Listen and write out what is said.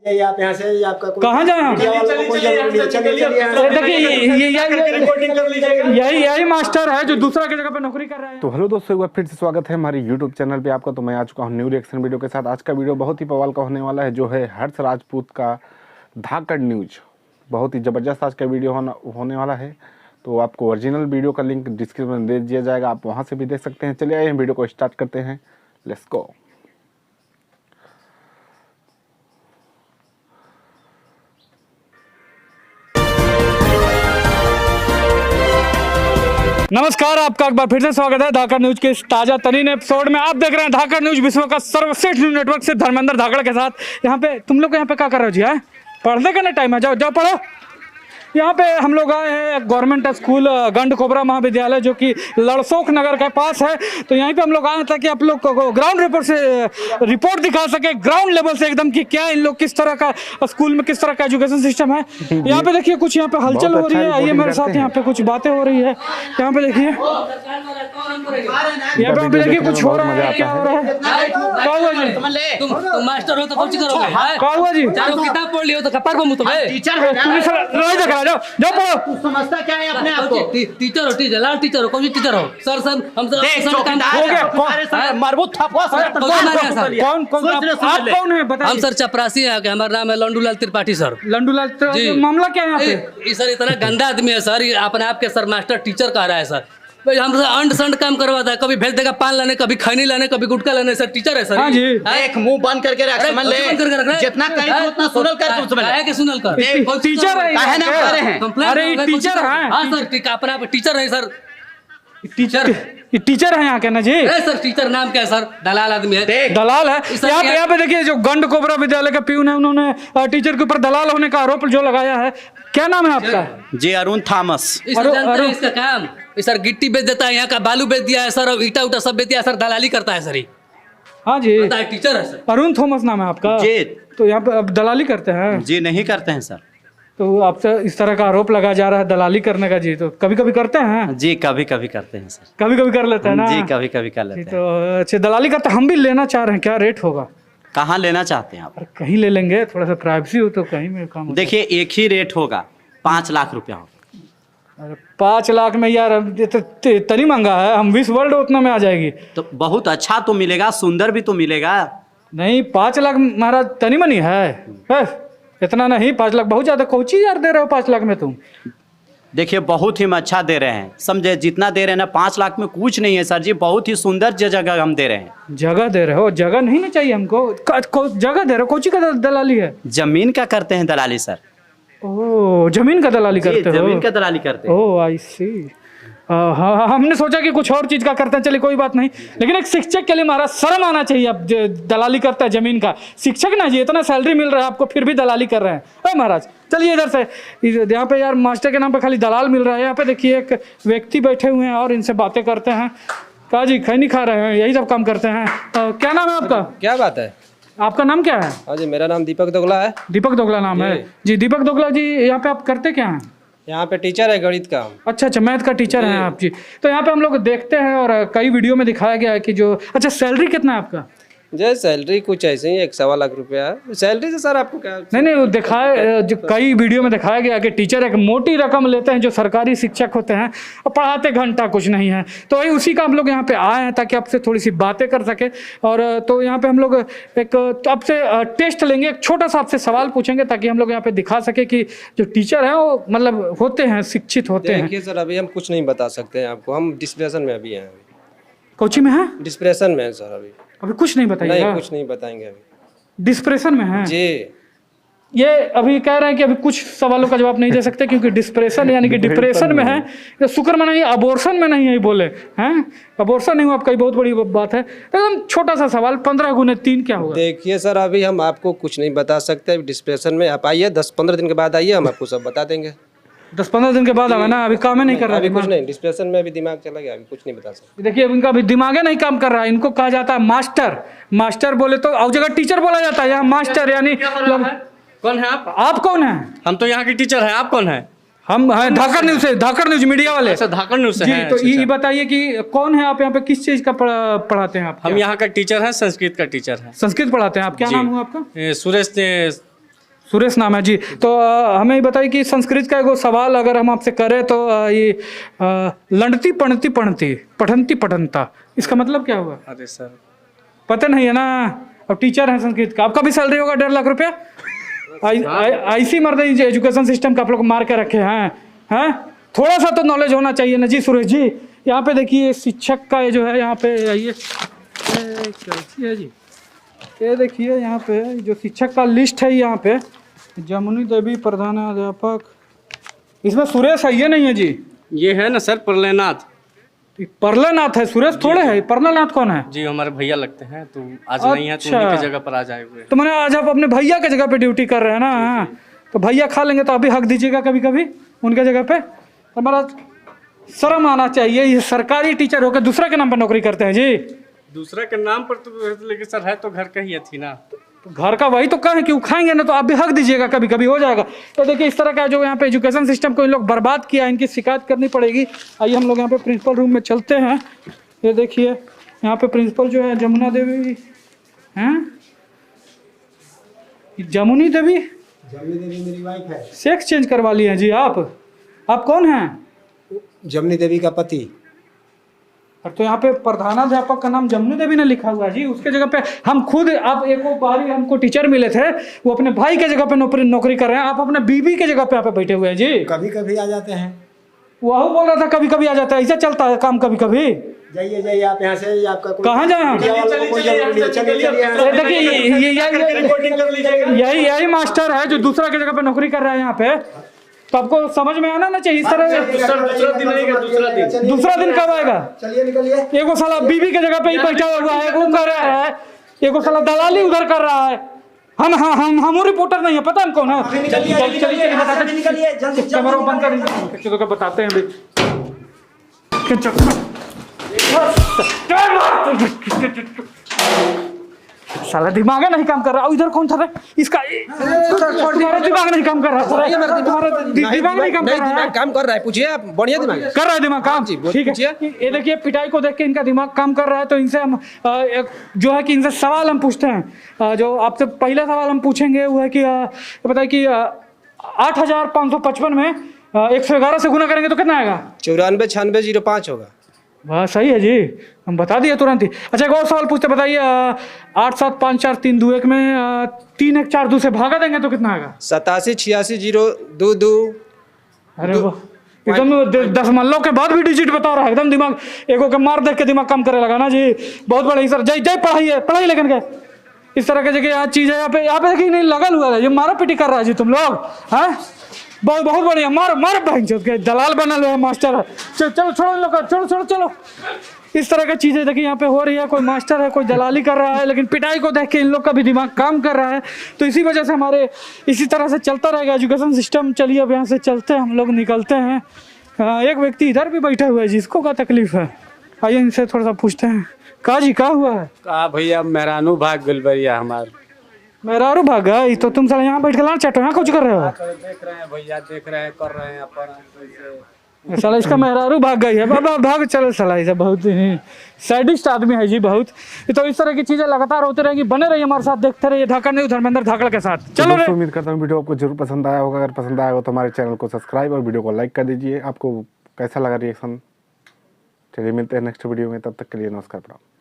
आप यहाँ से आपका कहाँ जाए हम? देखिए यही मास्टर है जो दूसरा की जगह पे नौकरी कर रहा है। तो हेलो दोस्तों, एक बार फिर से स्वागत है हमारे यूट्यूब चैनल पे आपका। तो मैं आ चुका हूँ न्यू रिएक्शन वीडियो के साथ। आज का वीडियो बहुत ही बवाल का होने वाला है, जो है हर्ष राजपूत का धाकड़ न्यूज। बहुत ही ज़बरदस्त आज का वीडियो होने वाला है। तो आपको ओरिजिनल वीडियो का लिंक डिस्क्रिप्शन में दे दिया जाएगा, आप वहाँ से भी देख सकते हैं। चलिए आइए वीडियो को स्टार्ट करते हैं, लेट्स गो। नमस्कार, आपका एक बार फिर से स्वागत है धाकड़ न्यूज के इस ताजा तरीन एपिसोड में। आप देख रहे हैं धाकड़ न्यूज, विश्व का सर्वश्रेष्ठ न्यूज नेटवर्क से धर्मेंद्र धाकड़ के साथ। यहाँ पे तुम लोग यहाँ पे क्या कर रहे हो जी? है पढ़ने का ना टाइम है, जाओ जाओ पढ़ो। यहाँ पे हम लोग आए हैं गवर्नमेंट स्कूल गंडकोबरा महाविद्यालय, जो कि लड़सोख नगर के पास है। तो यहीं पे हम लोग आए हैं ताकि आप लोग को ग्राउंड रिपोर्ट दिखा सके, ग्राउंड लेवल से एकदम कि क्या इन लोग किस तरह का स्कूल में किस तरह का एजुकेशन सिस्टम है। यहाँ पे देखिए कुछ यहाँ पे हलचल हो रही है, आइए मेरे साथ। यहाँ पे कुछ बातें हो रही है, यहाँ पे देखिए, यहाँ पे देखिए कुछ हो रहा है। क्या हो रहा है? क्या हुआ जी? तुम मास्टर हो तो कुछ करोगे? क्या हुआ जी? चारों किताब पढ़ लियो तो कपार को मुंह तो है। टीचर है ना? जाओ जाओ पढ़ो। समझता क्या है अपने आप को? टीचर हो, टीचर लाल टीचर हो, कौन सी टीचर हो? सर हम सर काम हो गया। मरबूत थपवा कौन आप कौन है बताइए? हम सर चपरासी हैं, हमारा नाम है लंडूलाल त्रिपाठी सर। लंडूलाल, मामला क्या है यहाँ पे? सर इतना गंदा आदमी है सर, अपने आप के सर मास्टर टीचर कह रहा है सर। भाई हमसे अंड संड काम करवाता है, कभी भेज देगा पान लाने, कभी खैनी लाने, कभी गुटखा लाने। सर टीचर है सर। हाँ जी। एक मुंह बंद करके रख, समझ ले। जितना कहीं उतना सुनल कर, तुम समझ ले। सुनल कर टीचर है, काहे ना कर रहे हैं? अरे टीचर है। हाँ सर, अपना टीचर है सर। टीचर है यहाँ के ना जी? सर टीचर नाम क्या है सर? दलाल आदमी है। दलाल है। यहाँ पे देखिए जो गंडकोबरा विद्यालय के पीयून है, उन्होंने टीचर के ऊपर दलाल होने का आरोप जो लगाया है। क्या नाम है आपका? जी अरुण थॉमस। इसका काम सर गिट्टी बेच देता है, यहाँ का बालू बेच दिया है सर, ईटा उटा सब बेच दिया है सर, दलाली करता है सर। हाँ जी, टीचर है सर। अरुण थॉमस नाम है आपका जी। तो यहाँ पे अब दलाली करते हैं जी? नहीं करते हैं सर। तो आपसे इस तरह का आरोप लगाया जा रहा है दलाली करने का जी। तो कभी कभी करते हैं जी, कभी कभी करते हैं सर। कभी कभी कर लेते हैं ना जी, कभी कभी कर लेते हैं। तो अच्छा, दलाली करते हम भी लेना चाह रहे हैं, क्या रेट होगा? कहाँ लेना चाहते हैं आप? कहीं ले लेंगे, थोड़ा सा प्राइवेसी हो तो कहीं में काम। देखिए एक ही रेट होगा, 5 लाख रुपया होगा। 5 लाख में यार तनी महंगा है, हम 20 वर्ल्ड उतना में आ जाएगी। तो बहुत अच्छा तो मिलेगा, सुंदर भी तो मिलेगा। नहीं 5 लाख महाराज तनी मनी है, इतना नहीं। 5 लाख बहुत ज्यादा। कोची यार दे रहे हो 5 लाख में तुम? देखिए बहुत ही अच्छा दे रहे हैं, समझे? जितना दे रहे हैं ना, 5 लाख में कुछ नहीं है सर जी। बहुत ही सुंदर जगह हम दे रहे हैं। जगह दे रहे हो? जगह नहीं ना चाहिए हमको, जगह दे रहे हो। कोची का दलाली है? जमीन का करते हैं दलाली सर। ओह, जमीन का दलाली करते हो? जमीन का दलाली करते हैं। ओह आई सी। हाँ, हमने सोचा कि कुछ और चीज का करते हैं। चलिए कोई बात नहीं, लेकिन एक शिक्षक के लिए महाराज शर्म आना चाहिए। अब दलाली करता है जमीन का शिक्षक ना जी, इतना सैलरी मिल रहा है आपको, फिर भी दलाली कर रहे हैं महाराज। चलिए इधर से, यहाँ पे यार मास्टर के नाम पे खाली दलाल मिल रहा है। यहाँ पे देखिए एक व्यक्ति बैठे हुए हैं और इनसे बातें करते हैं। कहा जी खैनी खा रहे हैं, यही सब काम करते हैं। क्या नाम है आपका? क्या बात है? आपका नाम क्या है? हाँ जी, मेरा नाम दीपक दोगला है। दीपक दोगला नाम है जी। दीपक दोगला जी, यहाँ पे आप करते क्या हैं? यहाँ पे टीचर है गणित का। अच्छा, मैथ का टीचर हैं आप जी। तो यहाँ पे हम लोग देखते हैं और कई वीडियो में दिखाया गया है कि जो, अच्छा सैलरी कितना है आपका? जो सैलरी कुछ ऐसे ही 1.25 लाख रुपया है सैलरी से सर। आपको क्या? नहीं वो दिखाया, जो कई वीडियो में दिखाया गया कि टीचर एक मोटी रकम लेते हैं जो सरकारी शिक्षक होते हैं, और पढ़ाते घंटा कुछ नहीं है। तो वही उसी का हम लोग यहाँ पे आए हैं ताकि आपसे थोड़ी सी बातें कर सके। और तो यहाँ पे हम लोग एक आपसे टेस्ट लेंगे, एक छोटा सा आपसे सवाल पूछेंगे ताकि हम लोग यहाँ पे दिखा सके कि जो टीचर है वो मतलब होते हैं, शिक्षित होते हैं। देखिए सर, अभी हम कुछ नहीं बता सकते हैं आपको, हम डिस्प्रेशन में अभी हैं। कोची में है? डिस्प्रेशन में है सर। अभी कुछ नहीं बताइए? नहीं, कुछ नहीं बताएंगे अभी। डिस्प्रेशन में है जी। ये अभी कह रहे हैं कि अभी कुछ सवालों का जवाब नहीं दे सकते क्योंकि डिस्प्रेशन यानी कि डिप्रेशन में है। तो शुक्र में नहीं, अबॉर्शन में नहीं है बोले हैं। अबॉर्शन नहीं हुआ आपका, बहुत बड़ी बात है। एकदम छोटा सा सवाल, 15 गुने 3 क्या होगा? देखिए सर, अभी हम आपको कुछ नहीं बता सकते। डिस्प्रेशन में आप आइए, 10-15 दिन के बाद आइए, हम आपको सब बता देंगे। 10-15 दिन के बाद आवे ना, अभी काम ही नहीं कर रहा है। अभी कुछ नहीं, डिस्प्रेशन में अभी दिमाग चला गया, अभी कुछ नहीं बता सकते। देखिए इनका अभी दिमाग नहीं काम कर रहा है। इनको कहा जाता है मास्टर। मास्टर बोले तो और जगह टीचर बोला जाता है, यहाँ मास्टर यानी। कौन है आप? आप कौन है? हम तो यहाँ के टीचर हैं। आप कौन है? हम हैं धाकड़ न्यूज से, धाकड़ न्यूज मीडिया वाले। अच्छा, धाकड़ न्यूज से जी। हैं। तो ये बताइए कि कौन है आप, यहाँ पे किस चीज का पढ़ाते हैं आप? हम यहाँ का टीचर हैं, संस्कृत का टीचर है। संस्कृत पढ़ाते हैं आप? क्या नाम हुआ आपका? सुरेश सुरेश नाम है जी। तो हमें ये बताइए कि संस्कृत का एगो सवाल अगर हम आपसे करें तो ये लंडती पढ़ती पढ़ती पठनती पठनता, इसका मतलब क्या हुआ? अरे सर पता नहीं है ना। अब टीचर है संस्कृत का, आपका भी सैलरी होगा 1.5 लाख रुपया। ऐसी मर्द एजुकेशन सिस्टम का आप लोग मार के रखे हैं। थोड़ा सा तो नॉलेज होना चाहिए ना जी। सुरेश जी यहाँ पे देखिए शिक्षक का ये जो है यहाँ पे ये कैसी है जी, ये देखिए यहाँ पे जो शिक्षक का लिस्ट है यहाँ पे जमुनी देवी प्रधानाध्यापक, इसमें सुरेश है ये नहीं है जी। ये है ना सर प्रलयनाथ परलेनाथ है, सुरेश थोड़े है। परलेनाथ कौन है? जी हमारे भैया लगते हैं, तो आज नहीं है तो उन्हीं की जगह पर आज आए हुए हैं। तो मैंने आज आप अपने भैया के जगह पे ड्यूटी कर रहे हैं ना, तो भैया खा लेंगे तो अभी हक दीजिएगा कभी कभी उनके जगह पे। हमारा शर्म आना चाहिए, ये सरकारी टीचर होकर दूसरा के नाम पर नौकरी करते हैं जी। दूसरा के नाम पर तो लेकिन सर है तो घर का ही थी ना, तो घर का वही तो कहें कि वो खाएंगे ना, तो आप भी हक दीजिएगा कभी कभी हो जाएगा। तो देखिए इस तरह का जो यहाँ पे एजुकेशन सिस्टम को इन लोग बर्बाद किया, इनकी शिकायत करनी पड़ेगी। आइए हम लोग यहाँ पे प्रिंसिपल रूम में चलते हैं। ये देखिए यहाँ पे प्रिंसिपल जो है जमुना देवी हैं, जमुनी देवी मेरी वाइफ है। सेक्स चेंज करवा लिए हैं जी आप कौन हैं? जमुनी देवी का पति। और तो यहाँ पे प्रधानाध्यापक का नाम जमुनी देवी ने लिखा हुआ है जी। उसके जगह पे हम खुद, आप एक बारी हमको टीचर मिले थे, वो अपने भाई के जगह पे नौकरी कर रहे हैं, आप अपने बीबी के जगह पे यहाँ पे बैठे हुए हैं जी। कभी कभी आ जाते हैं। वह बोल रहा था कभी कभी आ जाता है, ऐसा चलता है काम कभी कभी। जाइए आप यहाँ से, आपका कहाँ जाए हम? देखिए यही मास्टर है जो दूसरा की जगह पे नौकरी कर रहा है यहाँ पे, तो आपको समझ में आना ना चाहिए इस तरह। दूसरा दिन कब आएगा? चलिए निकलिए। एगो साला बीबी के जगह पे ही बैठा हुआ है, वो कर रहा है, एगो साला दलाली उधर कर रहा है। हम रिपोर्टर नहीं है, पता हम कौन है? कैमरा बंद कर, बताते हैं साला दिमाग नहीं काम कर रहा। इधर कौन था रे? इसका तुम्हारा दिमाग नहीं काम कर रहा। दिमाग नहीं काम कर रहा है। काम कर रहा है, पूछिए आप। बढ़िया दिमाग कर रहा है दिमाग काम। ठीक है, ये देखिए पिटाई को देख के इनका दिमाग काम कर रहा है। तो इनसे हम जो है कि इनसे सवाल हम पूछते हैं। जो आपसे पहला सवाल हम पूछेंगे वो है कि बताइए कि 8555 में 111 से गुना करेंगे तो कितना आएगा? 949605 होगा। वाह सही है जी, हम बता दिए तुरंत ही। अच्छा एक और सवाल पूछते, बताइए 875432 में 3 1 4 2 से भागा देंगे तो कितना आएगा? 87860222। अरे वाह, एकदम 10 मल्लों के बाद भी डिजिट बता रहा है। एकदम दिमाग एगो के मार देख के दिमाग काम करे लगा ना जी। बहुत बड़ा सर। जय पढ़ाई लेकिन के इस तरह की जगह यहाँ चीज है। यहाँ पे देखिए नहीं लगल हुआ है, ये मारा पिटी कर रहा है जी तुम लोग हैं। बहुत बढ़िया, मार बहन के दलाल बना लो मास्टर है। चलो छोड़ो लोग, चलो। इस तरह की चीजें देखिए यहाँ पे हो रही है। कोई मास्टर है, कोई दलाली कर रहा है, लेकिन पिटाई को देख के इन लोग का भी दिमाग काम कर रहा है। तो इसी वजह से हमारे इसी तरह से चलता रहेगा एजुकेशन सिस्टम। चलिए अब यहाँ से चलते हैं, हम लोग निकलते हैं। एक व्यक्ति इधर भी बैठा हुआ है जिसको क्या तकलीफ है, आइए इनसे थोड़ा सा पूछते हैं। का जी क्या हुआ है? का भैया मेहरानू भाग गल भैया हमार। मेहरारू भाग गई? तो तुम साला यहाँ बैठ के लाल चटो, यहाँ कुछ कर रहे हो? देख रहे हैं भैया, देख रहे हैं, कर रहे हैं अपन। साला इसका मेहरारू भाग गई है। बाबा भाग चलो साला, ऐसा बहुत ही सैडिस्ट आदमी है जी बहुत। तो इस तरह की चीजें लगातार होती रहेंगी। बने रहिए हमारे साथ, देखते रहिए धाकड़ न्यूज़ धर्मेंद्र धाकड़ के साथ। चलो दोस्तों उम्मीद करता हूँ वीडियो आपको जरूर पसंद आया होगा। अगर पसंद आया हो तो हमारे चैनल को सब्सक्राइब और वीडियो को लाइक कर दीजिए। आपको कैसा लगा रिएक्शन? चलिए मिलते हैं नेक्स्ट वीडियो में, तब तक के लिए नमस्कार प्रणाम।